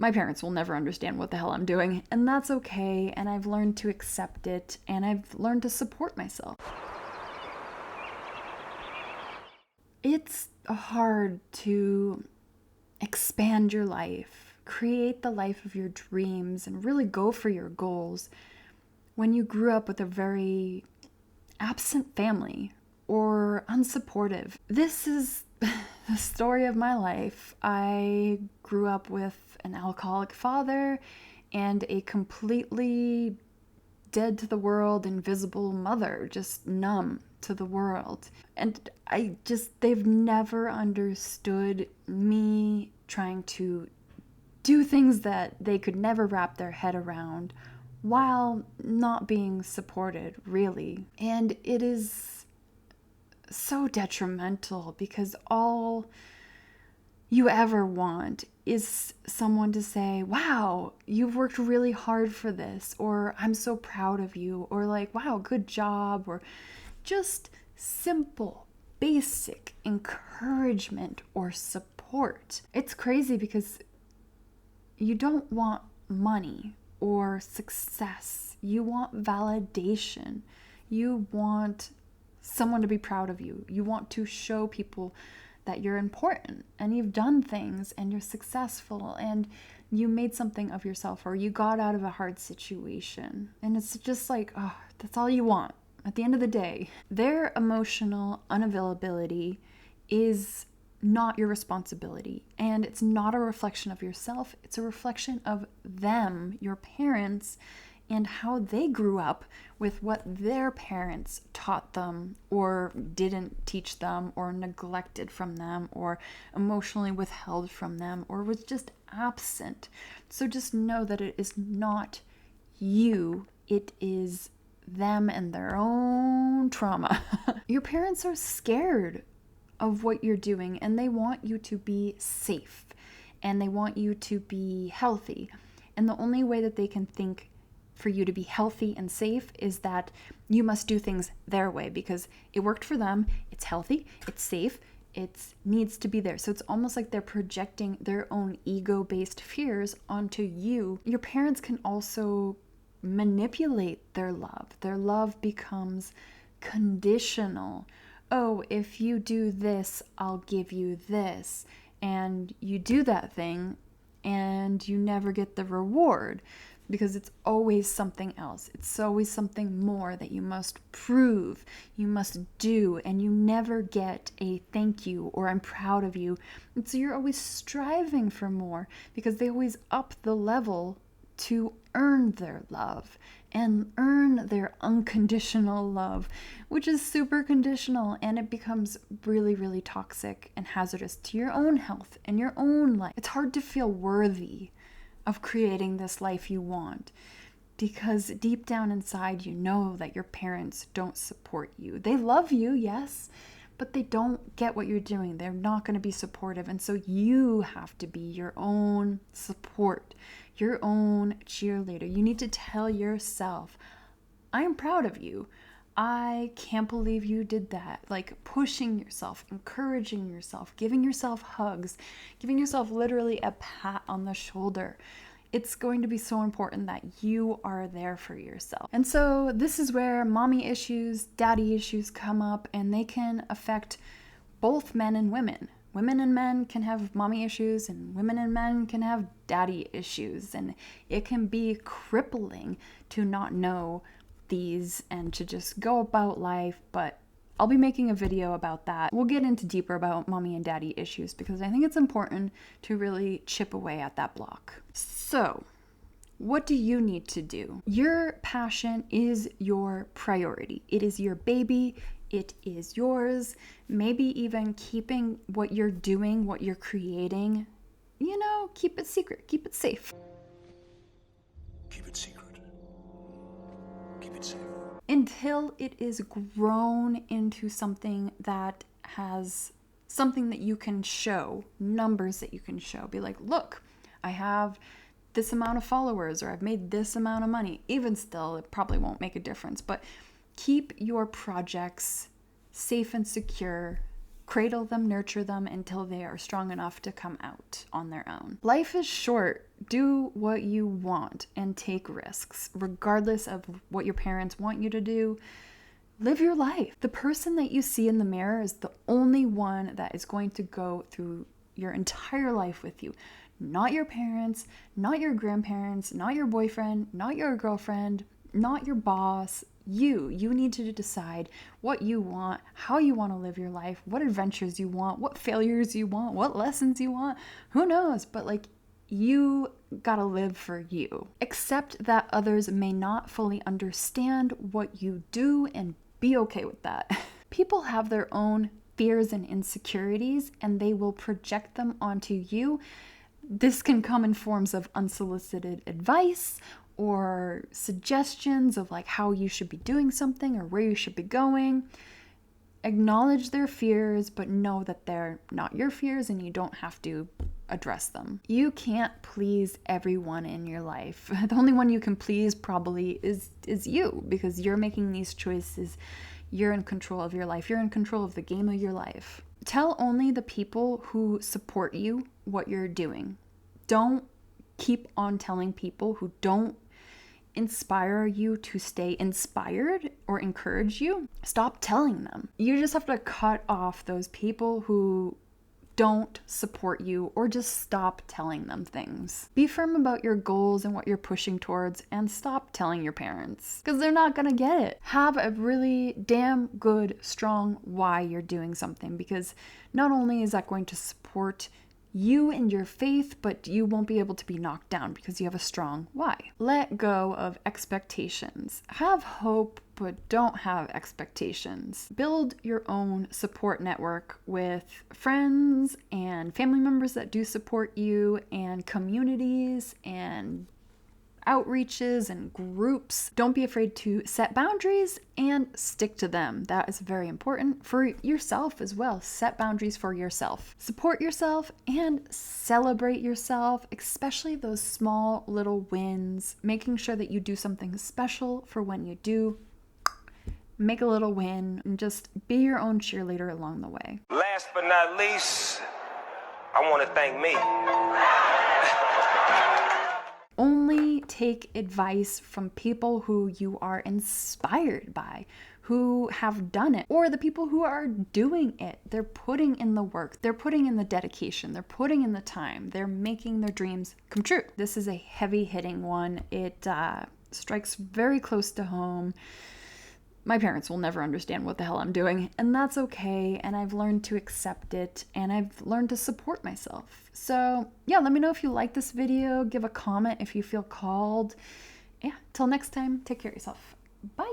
My parents will never understand what the hell I'm doing, and that's okay, and I've learned to accept it, and I've learned to support myself. It's hard to expand your life, create the life of your dreams, and really go for your goals when you grew up with a very absent family or unsupportive. This is the story of my life. I grew up with an alcoholic father and a completely dead to the world, invisible mother, just numb to the world. And they've never understood me trying to do things that they could never wrap their head around while not being supported, really. And it is so detrimental because all you ever want is someone to say, wow, you've worked really hard for this, or I'm so proud of you, or like, wow, good job, or just simple, basic encouragement or support. It's crazy because you don't want money or success. You want validation. You want someone to be proud of you. You want to show people that you're important and you've done things and you're successful and you made something of yourself or you got out of a hard situation. And it's just like, oh, that's all you want. At the end of the day, their emotional unavailability is not your responsibility, and it's not a reflection of yourself. It's a reflection of them, your parents, and how they grew up with what their parents taught them or didn't teach them or neglected from them or emotionally withheld from them or was just absent. So just know that it is not you, it is them and their own trauma. Your parents are scared of what you're doing and they want you to be safe and they want you to be healthy. And the only way that they can think for you to be healthy and safe is that you must do things their way because it worked for them, it's healthy, it's safe, it needs to be there. So it's almost like they're projecting their own ego-based fears onto you. Your parents can also manipulate their love. Their love becomes conditional. Oh, if you do this, I'll give you this. And you do that thing and you never get the reward because it's always something else. It's always something more that you must prove, you must do, and you never get a thank you or I'm proud of you. And so you're always striving for more because they always up the level to earn their love and earn their unconditional love, which is super conditional, and it becomes really, really toxic and hazardous to your own health and your own life. It's hard to feel worthy of creating this life you want because deep down inside you know that your parents don't support you. They love you, yes, but they don't get what you're doing. They're not going to be supportive, and so you have to be your own support, your own cheerleader. You need to tell yourself, I am proud of you. I can't believe you did that. Like pushing yourself, encouraging yourself, giving yourself hugs, giving yourself literally a pat on the shoulder. It's going to be so important that you are there for yourself. And so this is where mommy issues, daddy issues come up, and they can affect both men and women. Women and men can have mommy issues, and women and men can have daddy issues. And it can be crippling to not know these and to just go about life. But I'll be making a video about that. We'll get into deeper about mommy and daddy issues because I think it's important to really chip away at that block. So, what do you need to do? Your passion is your priority. It is your baby. It is yours. Maybe even keeping what you're doing, what you're creating, keep it secret, keep it safe. Keep it secret. Keep it safe. Until it is grown into something that has something that you can show, numbers that you can show. Be like, look, I have this amount of followers, or I've made this amount of money. Even still, it probably won't make a difference, but keep your projects safe and secure Cradle them, nurture them until they are strong enough to come out on their own. Life is short. Do what you want and take risks, regardless of what your parents want you to do. Live your life. The person that you see in the mirror is the only one that is going to go through your entire life with you. Not your parents, not your grandparents, not your boyfriend, not your girlfriend, not your boss. You need to decide what you want, how you want to live your life, what adventures you want, what failures you want, what lessons you want. Who knows? But like, you gotta live for you. Accept that others may not fully understand what you do and be okay with that. People have their own fears and insecurities and they will project them onto you. This can come in forms of unsolicited advice or suggestions of like how you should be doing something or where you should be going. Acknowledge their fears, but know that they're not your fears and you don't have to address them. You can't please everyone in your life. The only one you can please probably is you, because you're making these choices. You're in control of your life. You're in control of the game of your life. Tell only the people who support you what you're doing. Don't keep on telling people who don't inspire you to stay inspired or encourage you. Stop telling them. You just have to cut off those people who don't support you, or just stop telling them things. Be firm about your goals and what you're pushing towards, and stop telling your parents, because they're not gonna get it. Have a really damn good, strong why you're doing something, because not only is that going to support you and your faith, but you won't be able to be knocked down because you have a strong why. Let go of expectations. Have hope, but don't have expectations. Build your own support network with friends and family members that do support you, and communities and outreaches and groups. Don't be afraid to set boundaries and stick to them. That is very important for yourself as well. Set boundaries for yourself. Support yourself and celebrate yourself, especially those small little wins. Making sure that you do something special for when you do. Make a little win and just be your own cheerleader along the way. Last but not least, I want to thank me. Only take advice from people who you are inspired by, who have done it, or the people who are doing it. They're putting in the work, they're putting in the dedication, they're putting in the time, they're making their dreams come true. This is a heavy-hitting one. It strikes very close to home. My parents will never understand what the hell I'm doing, and that's okay, and I've learned to accept it, and I've learned to support myself. So yeah, let me know if you like this video, give a comment if you feel called. Yeah, till next time, take care of yourself. Bye!